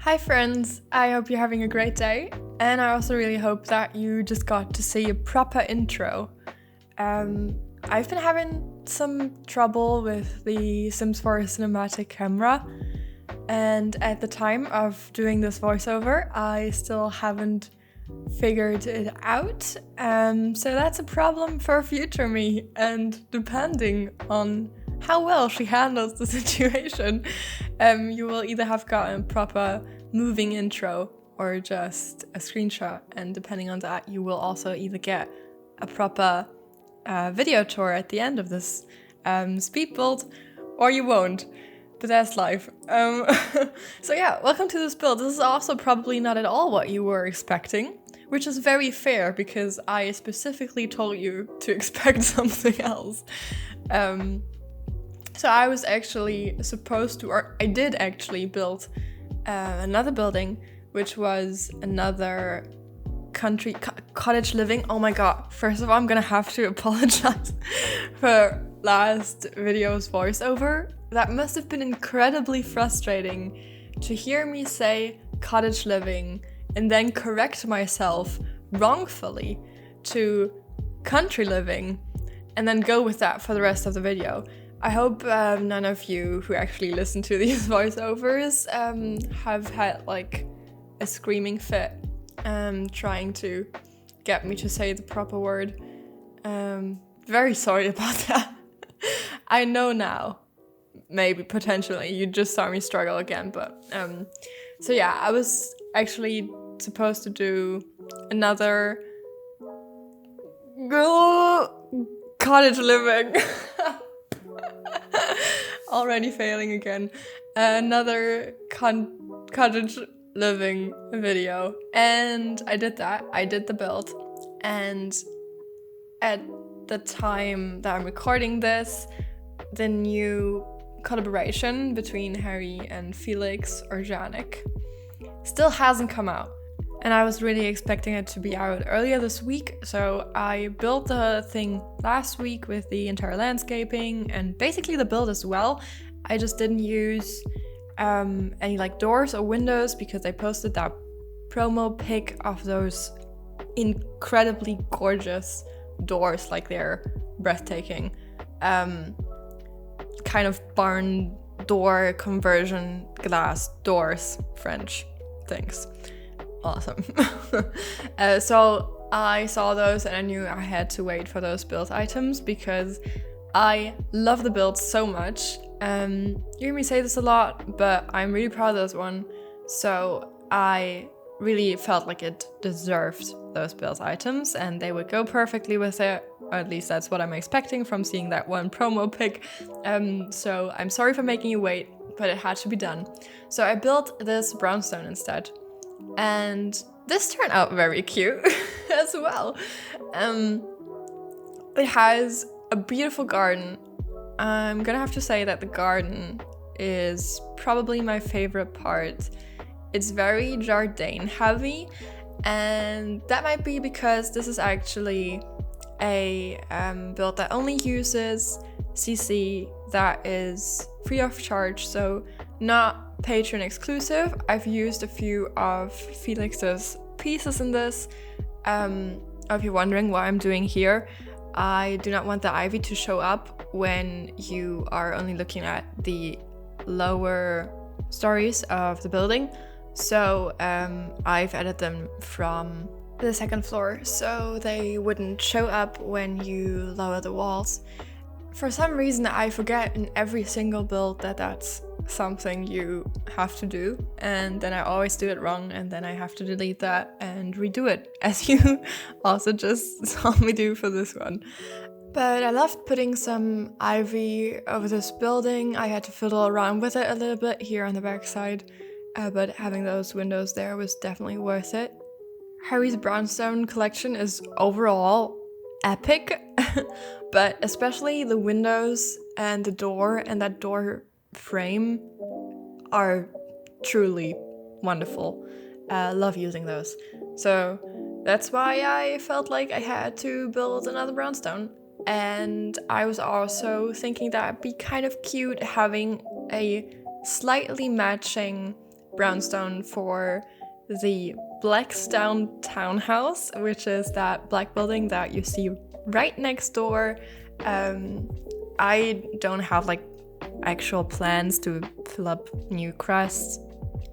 Hi friends, I hope you're having a great day, and I also really hope that you just got to see a proper intro. I've been having some trouble with the Sims 4 cinematic camera, and at the time of doing this voiceover, I still haven't figured it out, so that's a problem for future me, and depending on how well she handles the situation, you will either have gotten a proper moving intro or just a screenshot, and depending on that, you will also either get a proper video tour at the end of this speed build, or you won't. But that's life. So yeah, welcome to this build. This is also probably not at all what you were expecting, which is very fair because I specifically told you to expect something else. So I was actually supposed to, or I did actually build another building, which was another cottage living. Oh my god, first of all, I'm gonna have to apologize for last video's voiceover. That must have been incredibly frustrating to hear me say cottage living and then correct myself wrongfully to country living and then go with that for the rest of the video. I hope none of you who actually listen to these voiceovers have had like a screaming fit trying to get me to say the proper word. Very sorry about that. I know now, maybe potentially you just saw me struggle again, but so yeah, I was actually supposed to do another cottage living. Already failing again. Another cottage living video, and I did that. I did the build, and at the time that I'm recording this, the new collaboration between Harry and Felix Organic still hasn't come out, and I was really expecting it to be out earlier this week. So I built the thing last week with the entire landscaping and basically the build as well. I just didn't use any like doors or windows because I posted that promo pic of those incredibly gorgeous doors, like they're breathtaking. Kind of barn door conversion glass doors, French things. Awesome. So I saw those and I knew I had to wait for those build items because I love the build so much. You hear me say this a lot, but I'm really proud of this one. So I really felt like it deserved those build items and they would go perfectly with it. Or at least that's what I'm expecting from seeing that one promo pic. So I'm sorry for making you wait, but it had to be done. So I built this brownstone instead. And this turned out very cute as well. It has a beautiful garden. I'm gonna have to say that the garden is probably my favorite part. It's very Jardin heavy, and that might be because this is actually a build that only uses CC that is free of charge, so not Patreon exclusive. I've used a few of Felix's pieces in this. If you're wondering what I'm doing here, I do not want the ivy to show up when you are only looking at the lower stories of the building. So I've added them from the second floor so they wouldn't show up when you lower the walls. For some reason I forget in every single build that that's something you have to do, and then I always do it wrong, and then I have to delete that and redo it, as you also just saw me do for this one. But I loved putting some ivy over this building. I had to fiddle around with it a little bit here on the back side, but having those windows there was definitely worth it. Harry's Brownstone collection is overall epic, but especially the windows and the door and that door frame are truly wonderful. Love using those. So that's why I felt like I had to build another brownstone. And I was also thinking that it'd be kind of cute having a slightly matching Brownstone for the Blackstone townhouse, which is that black building that you see right next door. I don't have like actual plans to fill up new crusts.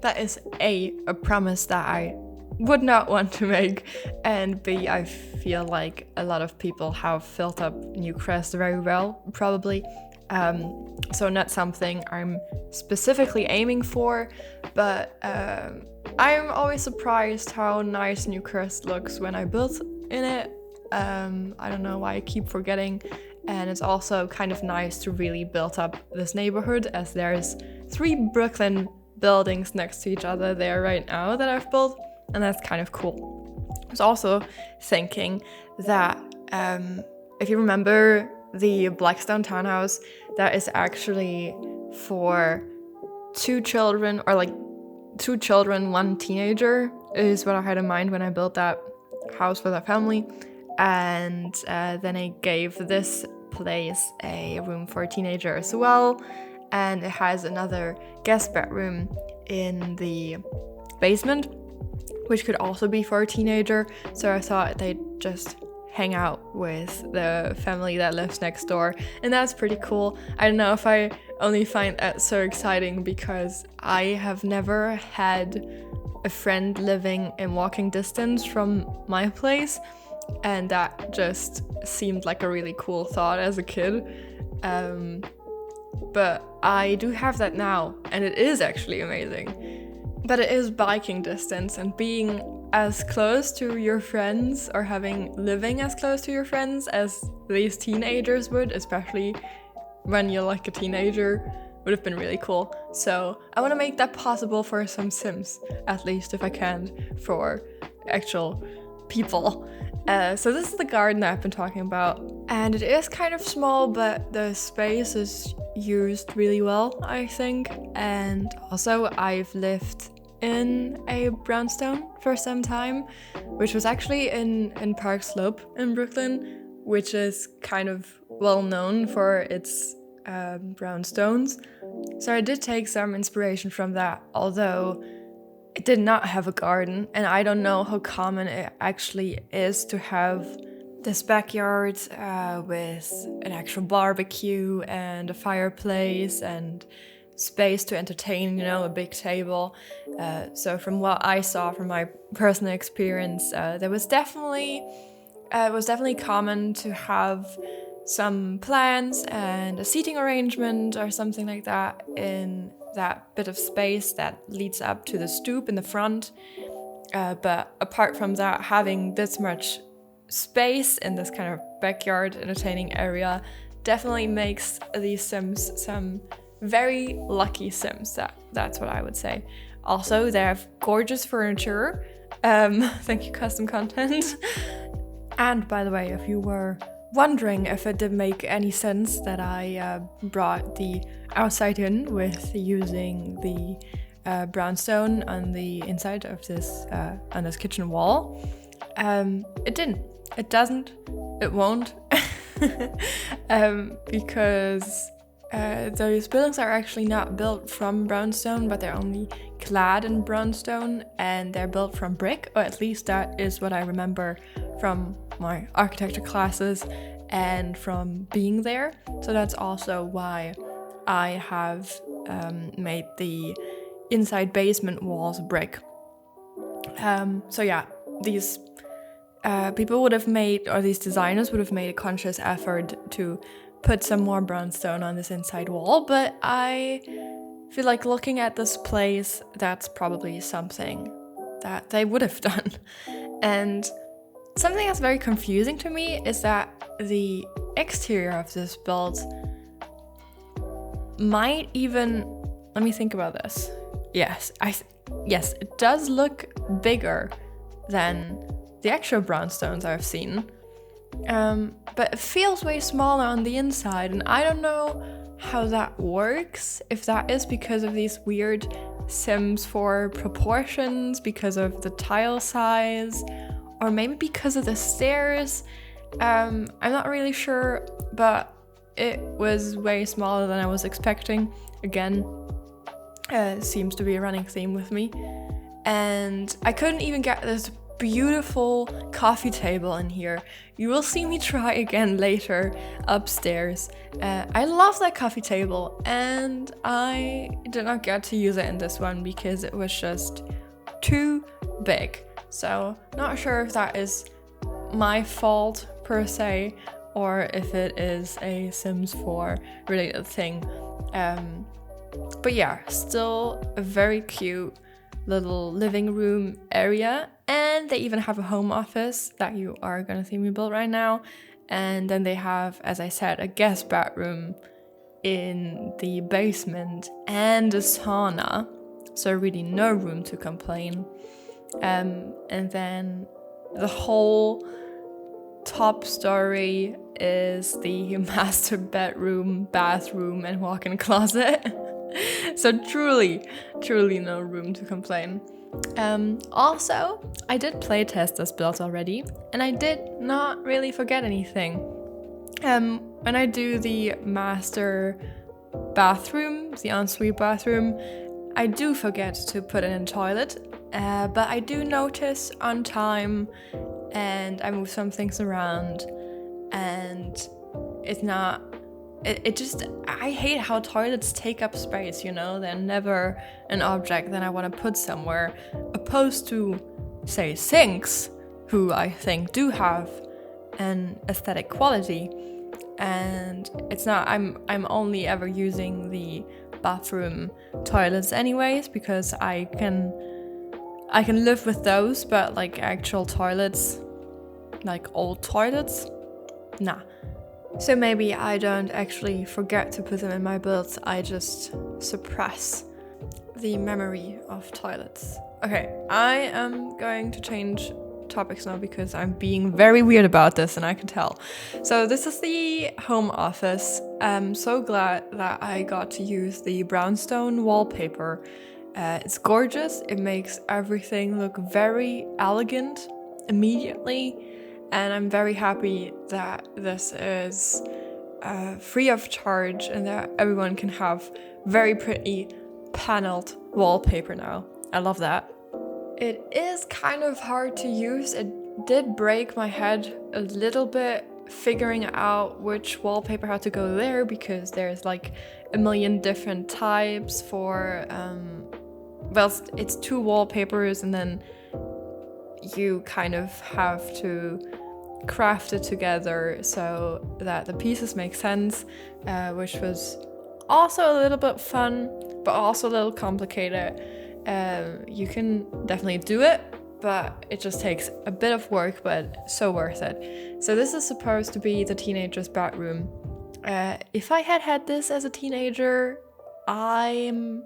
That is A, promise that I would not want to make, and B, I feel like a lot of people have filled up new crusts very well, probably. So not something I'm specifically aiming for, but I'm always surprised how nice new crust looks when I build in it. I don't know why I keep forgetting. And it's also kind of nice to really build up this neighborhood, as there's 3 Brooklyn buildings next to each other there right now that I've built, and that's kind of cool. I was also thinking that if you remember the Blackstone townhouse, that is actually for 2 children, or like 2 children, 1 teenager, is what I had in mind when I built that house for that family. And then I gave this place a room for a teenager as well, and it has another guest bedroom in the basement, which could also be for a teenager. So I thought they'd just hang out with the family that lives next door, and that's pretty cool. I don't know if I only find that so exciting because I have never had a friend living in walking distance from my place, and that just seemed like a really cool thought as a kid. But I do have that now, and it is actually amazing. But it is biking distance, and being as close to your friends, or living as close to your friends as these teenagers would, especially when you're like a teenager, would have been really cool. So I want to make that possible for some Sims, at least if I can, for actual people. So this is the garden that I've been talking about, and it is kind of small, but the space is used really well, I think. And also I've lived in a brownstone for some time, which was actually in Park Slope in Brooklyn, which is kind of well known for its brownstones. So I did take some inspiration from that, although it did not have a garden, and I don't know how common it actually is to have this backyard with an actual barbecue and a fireplace and space to entertain, a big table. So from what I saw from my personal experience, it was definitely common to have some plants and a seating arrangement or something like that in that bit of space that leads up to the stoop in the front. But apart from that, having this much space in this kind of backyard entertaining area definitely makes these Sims some very lucky Sims. That's what I would say. Also, they have gorgeous furniture. Thank you, custom content. And by the way, if you were wondering if it did make any sense that I brought the outside in with using the brownstone on the inside of this on this kitchen wall, it didn't. It doesn't. It won't. Because those buildings are actually not built from brownstone, but they're only clad in brownstone, and they're built from brick, or at least that is what I remember from my architecture classes and from being there. So that's also why I have made the inside basement walls brick. So yeah, these people would have made, or these designers would have made a conscious effort to put some more brownstone on this inside wall, but I feel like looking at this place, that's probably something that they would have done. And something that's very confusing to me is that the exterior of this build might even, let me think about this. Yes, it does look bigger than the actual brownstones I've seen. But it feels way smaller on the inside, and I don't know how that works, if that is because of these weird Sims 4 proportions, because of the tile size, or maybe because of the stairs. I'm not really sure, but it was way smaller than I was expecting. Again, seems to be a running theme with me. And I couldn't even get this beautiful coffee table in here. You will see me try again later upstairs. I love that coffee table, and I did not get to use it in this one because it was just too big. So not sure if that is my fault per se, or if it is a Sims 4 related thing. But yeah, still a very cute little living room area, and they even have a home office that you are gonna see me build right now. And then they have, as I said, a guest bedroom in the basement and a sauna, so really no room to complain. And then the whole top story is the master bedroom, bathroom, and walk-in closet. So truly no room to complain. Also, I did playtest this build already, and I did not really forget anything. When I do the master bathroom, the ensuite bathroom, I do forget to put in a toilet, but I do notice on time, and I move some things around, and it's not... It just, I hate how toilets take up space, you know? They're never an object that I want to put somewhere, opposed to, say, sinks, who I think do have an aesthetic quality. And it's not, I'm only ever using the bathroom toilets anyways, because I can live with those, but like actual toilets, like old toilets, nah. So maybe I don't actually forget to put them in my builds, I just suppress the memory of toilets. Okay, I am going to change topics now because I'm being very weird about this, and I can tell. So this is the home office. I'm so glad that I got to use the Brownstone wallpaper. It's gorgeous, it makes everything look very elegant immediately. And I'm very happy that this is free of charge and that everyone can have very pretty paneled wallpaper now. I love that. It is kind of hard to use. It did break my head a little bit figuring out which wallpaper had to go there, because there's like a million different types for, well, it's 2 wallpapers, and then you kind of have to craft it together so that the pieces make sense, which was also a little bit fun, but also a little complicated. You can definitely do it, but it just takes a bit of work, but so worth it. So this is supposed to be the teenager's bedroom. If I had this as a teenager, I'm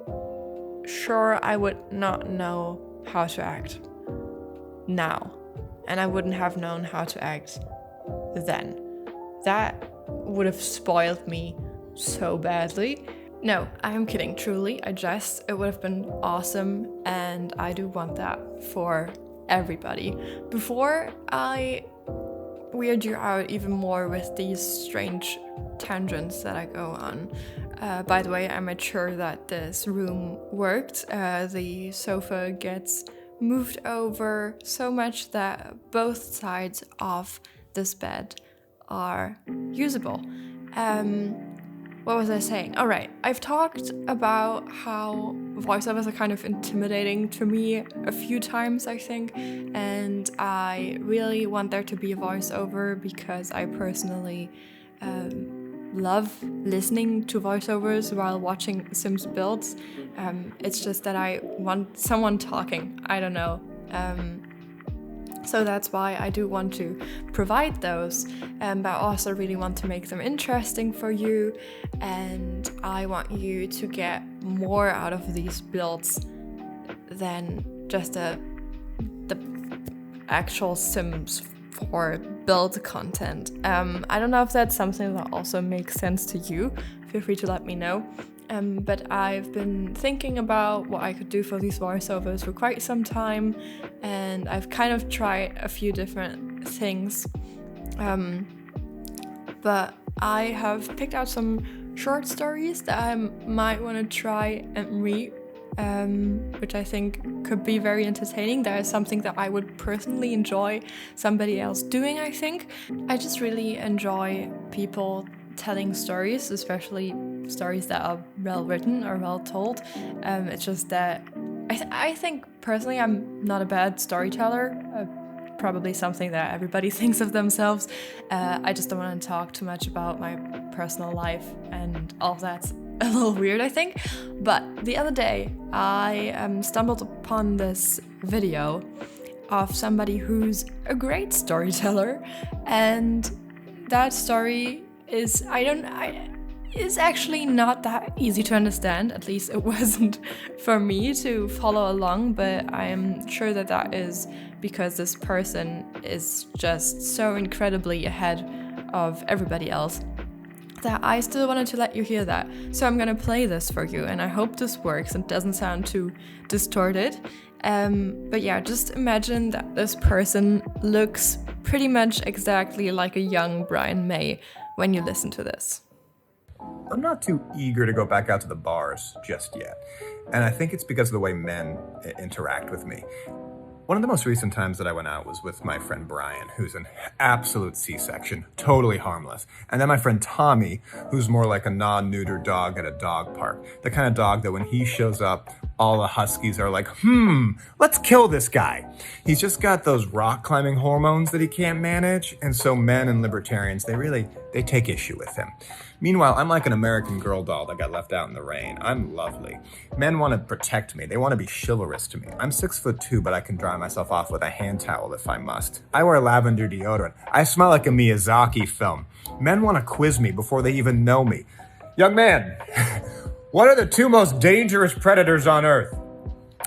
sure I would not know how to act now. And I wouldn't have known how to act then. That would have spoiled me so badly. No, I am kidding, truly. I jest. It would have been awesome, and I do want that for everybody. Before I weird you out even more with these strange tangents that I go on, by the way, I made sure that this room worked. The sofa gets moved over so much that both sides of this bed are usable. What was I saying? All right, I've talked about how voiceovers are kind of intimidating to me a few times, I think, and I really want there to be a voiceover because I personally love listening to voiceovers while watching Sims builds. It's just that I want someone talking, I don't know. So that's why I do want to provide those, but I also really want to make them interesting for you, and I want you to get more out of these builds than just the actual Sims 4 build content. I don't know if that's something that also makes sense to you. Feel free to let me know. But I've been thinking about what I could do for these voiceovers for quite some time, and I've kind of tried a few different things. But I have picked out some short stories that I might want to try and read which I think could be very entertaining. That is something that I would personally enjoy somebody else doing, I think. I just really enjoy people telling stories, especially stories that are well written or well told. It's just that I think personally I'm not a bad storyteller. Probably something that everybody thinks of themselves. I just don't want to talk too much about my personal life, and all of that's a little weird, I think. But the other day I stumbled upon this video of somebody who's a great storyteller, and that story is actually not that easy to understand. At least it wasn't for me to follow along, but I am sure that that is because this person is just so incredibly ahead of everybody else that I still wanted to let you hear that. So I'm gonna play this for you, and I hope this works and doesn't sound too distorted. But yeah, just imagine that this person looks pretty much exactly like a young Brian May when you listen to this. I'm not too eager to go back out to the bars just yet, and I think it's because of the way men interact with me. One of the most recent times that I went out was with my friend Brian, who's an absolute C-section, totally harmless. And then my friend Tommy, who's more like a non-neuter dog at a dog park. The kind of dog that when he shows up, all the huskies are like, let's kill this guy. He's just got those rock climbing hormones that he can't manage. And so men and libertarians, they take issue with him. Meanwhile, I'm like an American Girl doll that got left out in the rain. I'm lovely. Men want to protect me. They want to be chivalrous to me. I'm 6'2", but I can dry myself off with a hand towel if I must. I wear lavender deodorant. I smell like a Miyazaki film. Men want to quiz me before they even know me. Young man, what are the two most dangerous predators on Earth?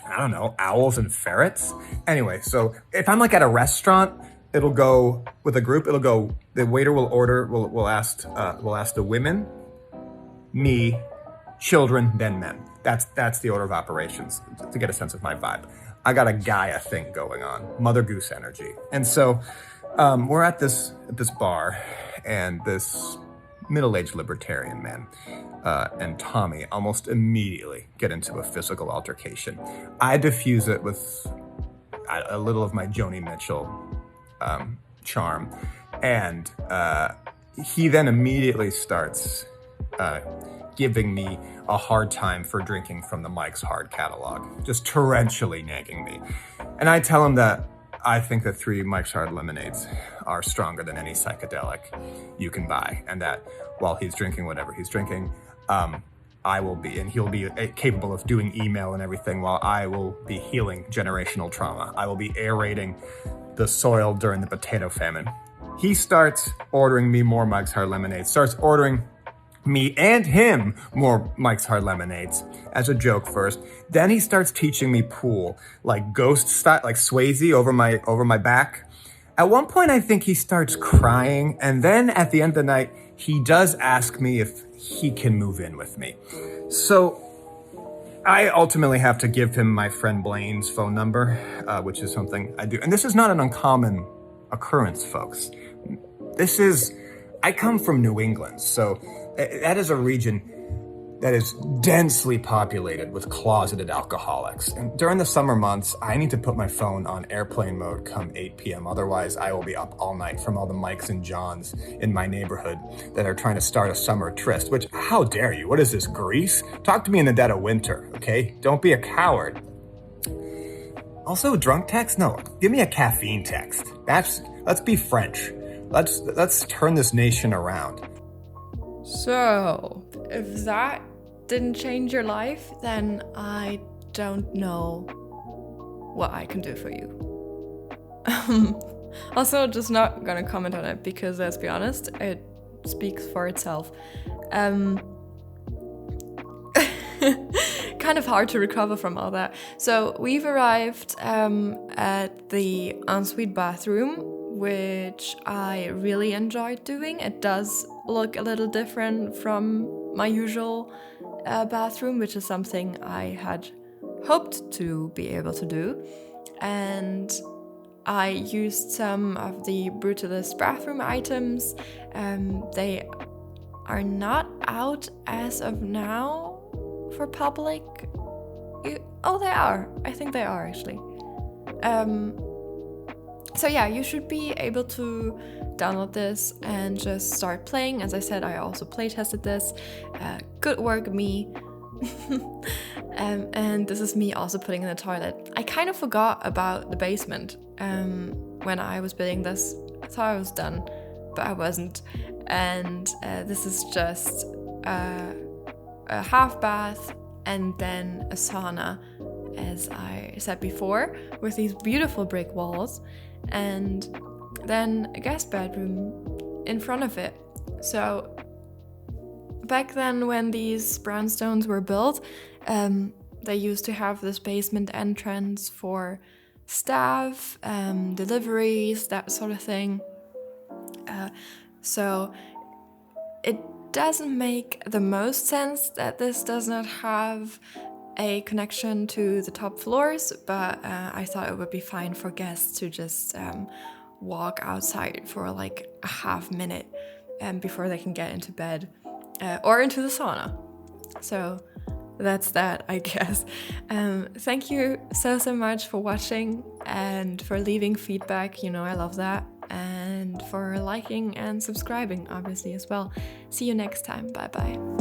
I don't know, owls and ferrets? Anyway, so if I'm like at a restaurant, it'll go with a group. It'll go. The waiter will order. Will ask the women, me, children, then men. That's the order of operations to get a sense of my vibe. I got a Gaia thing going on, Mother Goose energy, and so we're at this bar, and this middle-aged libertarian man and Tommy almost immediately get into a physical altercation. I diffuse it with a little of my Joni Mitchell charm, and he then immediately starts giving me a hard time for drinking from the Mike's Hard catalog, just torrentially nagging me. And I tell him that I think that 3 Mike's Hard lemonades are stronger than any psychedelic you can buy, and that while he's drinking whatever he's drinking, he'll be capable of doing email and everything, while I will be healing generational trauma. I will be aerating the soil during the potato famine. He starts ordering me more Mike's Hard lemonades, starts ordering me and him more Mike's Hard lemonades as a joke first. Then he starts teaching me pool, like ghost style, like Swayze over my back. At one point, I think he starts crying, and then at the end of the night, he does ask me if he can move in with me. So I ultimately have to give him my friend Blaine's phone number, which is something I do. And this is not an uncommon occurrence, folks. I come from New England, so that is a region that is densely populated with closeted alcoholics. And during the summer months, I need to put my phone on airplane mode come 8 p.m. Otherwise, I will be up all night from all the Mikes and Johns in my neighborhood that are trying to start a summer tryst, which, how dare you? What is this, Greece? Talk to me in the dead of winter, okay? Don't be a coward. Also, drunk text? No, give me a caffeine text. Let's be French. Let's turn this nation around. So, if that didn't change your life, then I don't know what I can do for you. Also, just not gonna comment on it because, let's be honest, it speaks for itself. Kind of hard to recover from all that. So we've arrived at the ensuite bathroom, which I really enjoyed doing. It does look a little different from my usual bathroom, which is something I had hoped to be able to do. And I used some of the Brutalist bathroom items. They are not out as of now for public Oh, they are. I think they are actually. So yeah, you should be able to download this and just start playing. As I said, I also play tested this. Good work, me. And this is me also putting in the toilet. I kind of forgot about the basement when I was building this. I thought I was done, but I wasn't. And this is just a half bath and then a sauna, as I said before, with these beautiful brick walls, and then a guest bedroom in front of it. So back then when these brownstones were built, they used to have this basement entrance for staff, deliveries, that sort of thing. So it doesn't make the most sense that this does not have a connection to the top floors, but I thought it would be fine for guests to just walk outside for like a half minute before they can get into bed or into the sauna. So that's that, I guess. Thank you so much for watching and for leaving feedback. You know, I love that. And for liking and subscribing, obviously, as well. See you next time. Bye bye.